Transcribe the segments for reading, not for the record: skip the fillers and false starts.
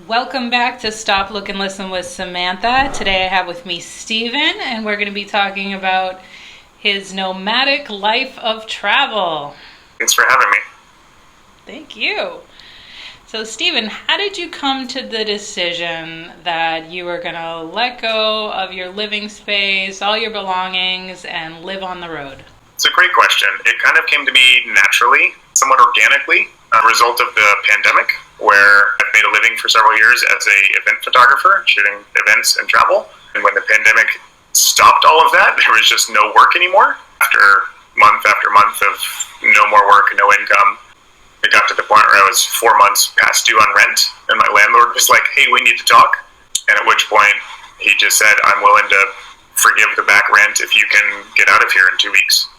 Welcome back to Stop, Look, and Listen with Samantha. Today I have with me Steven, and we're going to be talking about his nomadic life of travel. Thanks for having me. Thank you. So, Steven, how did you come to the decision that you were going to let go of your living space, all your belongings, and live on the road? It's a great question. It kind of came to me naturally, somewhat organically, a result of the pandemic, where I've made a living for several years as a event photographer, shooting events and travel. And when the pandemic stopped all of that, there was just no work anymore. After month of no more work, no income, it got to the point where I was 4 months past due on rent, and my landlord was like, "Hey, we need to talk." And at which point he just said, "I'm willing to forgive the back rent if you can get out of here in 2 weeks."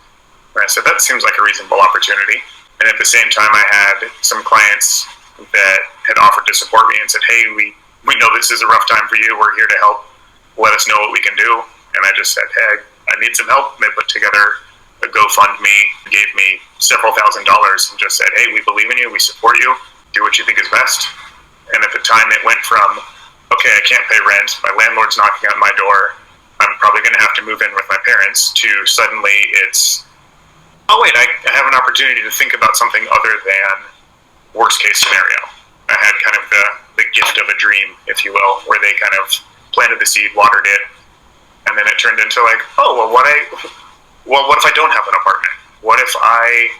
And I said, "That seems like a reasonable opportunity." And at the same time, I had some clients that had offered to support me and said, "Hey, we know this is a rough time for you. We're here to help. Let us know what we can do." And I just said, "Hey, I need some help." And they put together a GoFundMe, gave me several $1,000s, and just said, "Hey, we believe in you. We support you. Do what you think is best." And at the time, it went from, okay, I can't pay rent. My landlord's knocking on my door. I'm probably going to have to move in with my parents, to suddenly it's, oh wait, I have an opportunity to think about something other than worst case scenario. I had kind of the gift of a dream, if you will, where they kind of planted the seed, watered it, and then it turned into like, oh, well, what if I don't have an apartment? What if I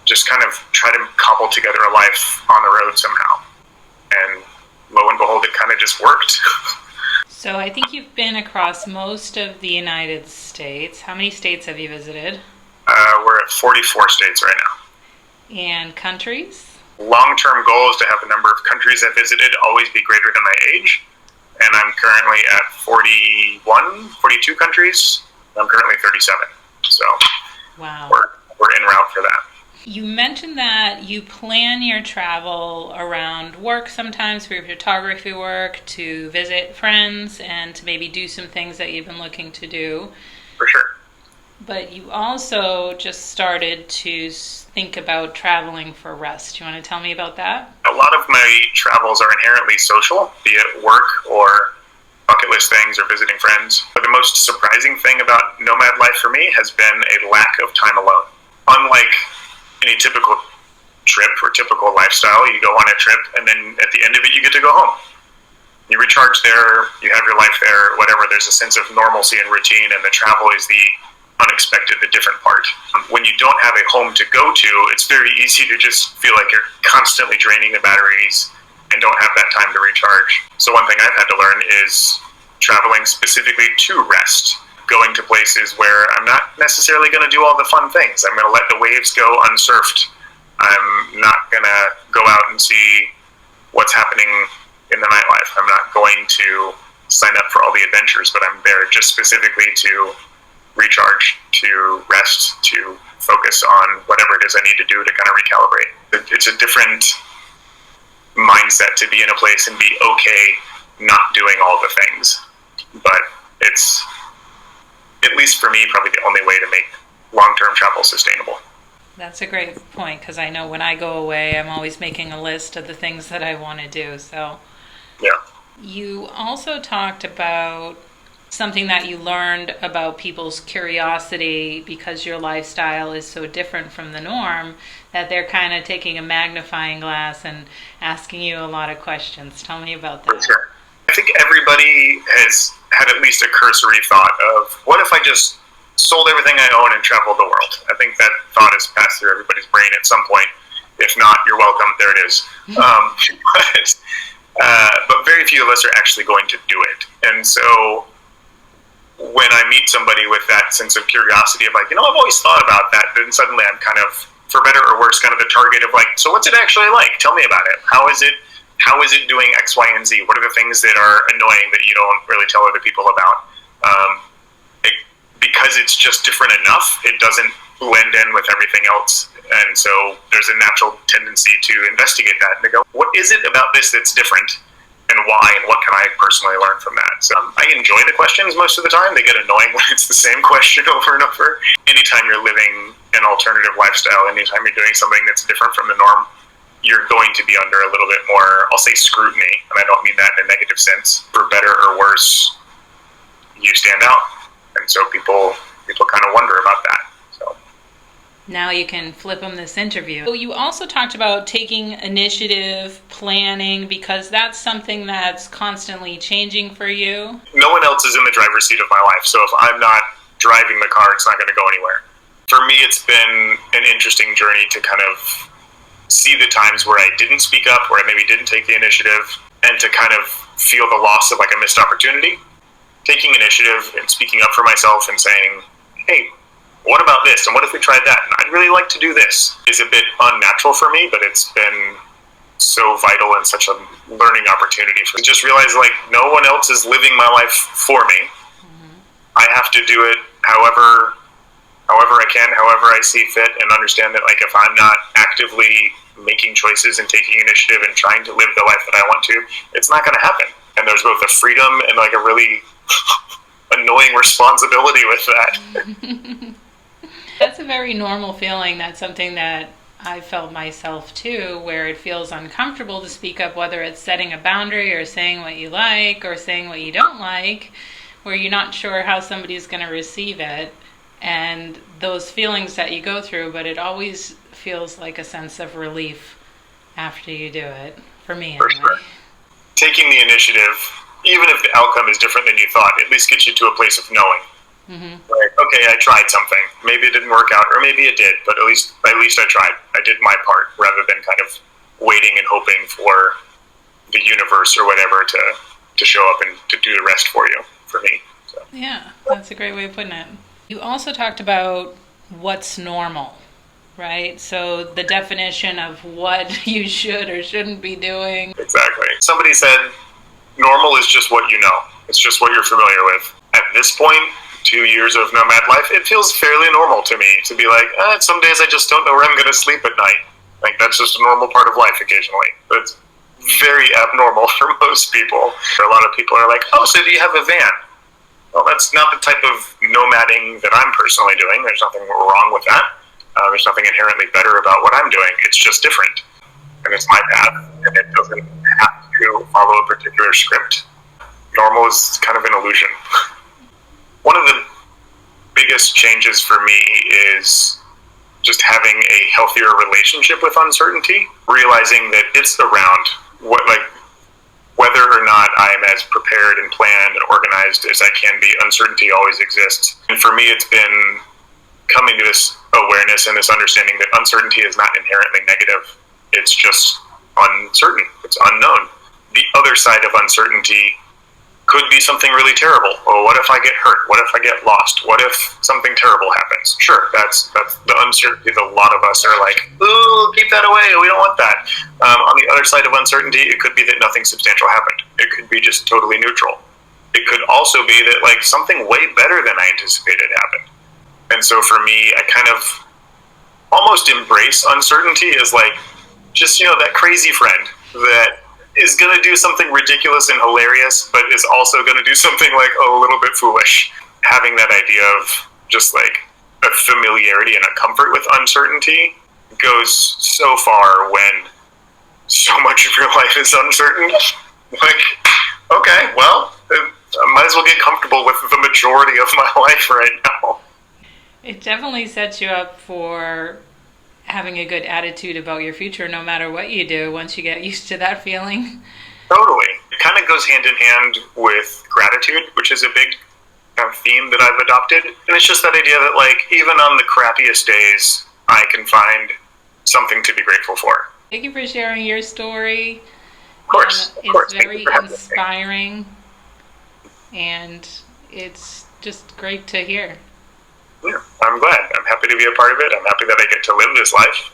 just kind of try to cobble together a life on the road somehow? And lo and behold, it kind of just worked. So, I think you've been across most of the United States. How many states have you visited? We're at 44 states right now. And countries? Long-term goal is to have the number of countries I visited always be greater than my age. And I'm currently at 42 countries. I'm currently 37. So wow. we're en route for that. You mentioned that you plan your travel around work sometimes for your photography work, to visit friends, and to maybe do some things that you've been looking to do. For sure. But you also just started to think about traveling for rest. Do you want to tell me about that? A lot of my travels are inherently social, be it work or bucket list things or visiting friends. But the most surprising thing about nomad life for me has been a lack of time alone. Unlike any typical trip or typical lifestyle, you go on a trip and then at the end of it you get to go home. You recharge there, you have your life there, whatever. There's a sense of normalcy and routine, and the travel is the unexpected, the different part. When you don't have a home to go to, it's very easy to just feel like you're constantly draining the batteries and don't have that time to recharge. So one thing I've had to learn is traveling specifically to rest, going to places where I'm not necessarily going to do all the fun things. I'm going to let the waves go unsurfed. I'm not going to go out and see what's happening in the nightlife. I'm not going to sign up for all the adventures, but I'm there just specifically to recharge, to rest, to focus on whatever it is I need to do to kind of recalibrate. It's a different mindset to be in a place and be okay not doing all the things. But it's, at least for me, probably the only way to make long-term travel sustainable. That's a great point, because I know when I go away, I'm always making a list of the things that I want to do. So, yeah. You also talked about something that you learned about people's curiosity, because your lifestyle is so different from the norm, that they're kind of taking a magnifying glass and asking you a lot of questions. Tell me about that. For sure. I think everybody has had at least a cursory thought of, what if I just sold everything I own and traveled the world? I think that thought has passed through everybody's brain at some point. If not, you're welcome. There it is. But very few of us are actually going to do it. And so when I meet somebody with that sense of curiosity of like, I've always thought about that, then suddenly I'm kind of, for better or worse, kind of the target of like, so what's it actually like? Tell me about it. How is it doing X, Y, and Z? What are the things that are annoying that you don't really tell other people about? Because it's just different enough, it doesn't blend in with everything else. And so there's a natural tendency to investigate that and to go, what is it about this that's different? And why, and what can I personally learn from that? So I enjoy the questions most of the time. They get annoying when it's the same question over and over. Anytime you're living an alternative lifestyle, anytime you're doing something that's different from the norm, you're going to be under a little bit more, I'll say, scrutiny, and I don't mean that in a negative sense. For better or worse, you stand out, and so people kind of wonder about that. So now you can flip them this interview. So you also talked about taking initiative, planning, because that's something that's constantly changing for you. No one else is in the driver's seat of my life, so if I'm not driving the car, it's not going to go anywhere. For me, it's been an interesting journey to kind of see the times where I didn't speak up, where I maybe didn't take the initiative, and to kind of feel the loss of like a missed opportunity. Taking initiative and speaking up for myself and saying, hey, what about this? And what if we tried that? And I'd really like to do this. Is a bit unnatural for me, but it's been so vital and such a learning opportunity for me. Just realize like no one else is living my life for me. I have to do it however I can, however I see fit, and understand that like if I'm not actively making choices and taking initiative and trying to live the life that I want to, it's not going to happen. And there's both a freedom and like a really annoying responsibility with that. That's a very normal feeling. That's something that I felt myself too, where it feels uncomfortable to speak up, whether it's setting a boundary or saying what you like or saying what you don't like, where you're not sure how somebody's going to receive it, and those feelings that you go through, but it always feels like a sense of relief after you do it, for me anyway. For sure. Taking the initiative, even if the outcome is different than you thought, at least gets you to a place of knowing. Like, okay, I tried something. Maybe it didn't work out, or maybe it did, but at least I tried. I did my part, rather than kind of waiting and hoping for the universe or whatever to show up and to do the rest for you, for me. So. Yeah, that's a great way of putting it. You also talked about what's normal, right? So the definition of what you should or shouldn't be doing. Exactly. Somebody said, normal is just what you know. It's just what you're familiar with. At this point, 2 years of nomad life, it feels fairly normal to me to be like, some days I just don't know where I'm going to sleep at night. Like, that's just a normal part of life occasionally. That's very abnormal for most people. A lot of people are like, oh, so do you have a van? Well, that's not the type of nomading that I'm personally doing. There's nothing wrong with that. There's nothing inherently better about what I'm doing. It's just different. And it's my path, and it doesn't have to follow a particular script. Normal is kind of an illusion. One of the biggest changes for me is just having a healthier relationship with uncertainty, realizing that it's around. Whether or not I am as prepared and planned and organized as I can be, uncertainty always exists. And for me, it's been coming to this awareness and this understanding that uncertainty is not inherently negative. It's just uncertain. It's unknown. The other side of uncertainty could be something really terrible. Well, what if I get hurt? What if I get lost? What if something terrible happens? Sure, that's the uncertainty that a lot of us are like, ooh, keep that away. We don't want that. On the other side of uncertainty, it could be that nothing substantial happened. It could be just totally neutral. It could also be that like something way better than I anticipated happened. And so for me, I kind of almost embrace uncertainty as like just, that crazy friend that is going to do something ridiculous and hilarious, but is also going to do something like a little bit foolish. Having that idea of just like a familiarity and a comfort with uncertainty goes so far when so much of your life is uncertain. Like, okay, well, I might as well get comfortable with the majority of my life right now. It definitely sets you up for having a good attitude about your future no matter what you do once you get used to that feeling. Totally. It kind of goes hand in hand with gratitude, which is a big kind of theme that I've adopted. And it's just that idea that like even on the crappiest days, I can find something to be grateful for. Thank you for sharing your story. Of course. It's very inspiring, and it's just great to hear. Yeah, I'm glad. I'm happy to be a part of it. I'm happy that I get to live this life.